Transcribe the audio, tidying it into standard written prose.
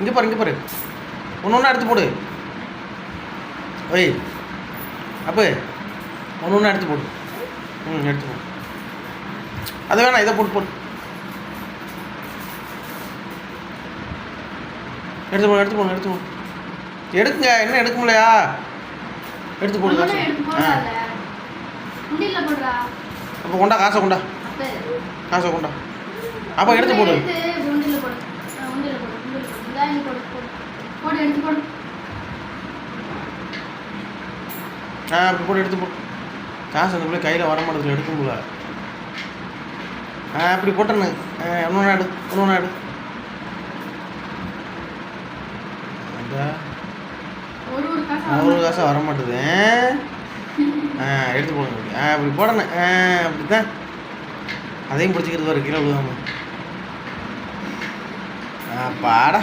இங்கே பாரு இங்கே பாரு. ஒன்று ஒன்றா எடுத்து போடு. ஒய் அப்போ ஒன்று ஒன்றா எடுத்து போடு. எடுத்து போடு. அது வேணாம், இதை போட்டு போடு. எடுத்து போடு எடுத்து போடு எடுத்து போடு. எடுக்குங்க, என்ன எடுக்க முடியலையா? எடுத்து போடு காசு. அப்போ கொண்டா காசை கொண்டா, காசை கொண்டா. அப்போ எடுத்து போடு. அப்படி போட்டு எடுத்து போடு. காசு அந்த பிள்ளை கையில் வர மாட்டேங்குது, எடுக்க முடியல. அப்படி போட்டேன்னு ஒன்று எடு, ஒன்று எடு. ஒரு காசை வர மாட்டேது. எடுத்து போடுங்க. அப்படி போடணும். அப்படித்தான் அதையும் பிடிச்சிக்கிறது வர கீழே விழுவாம. பாடா.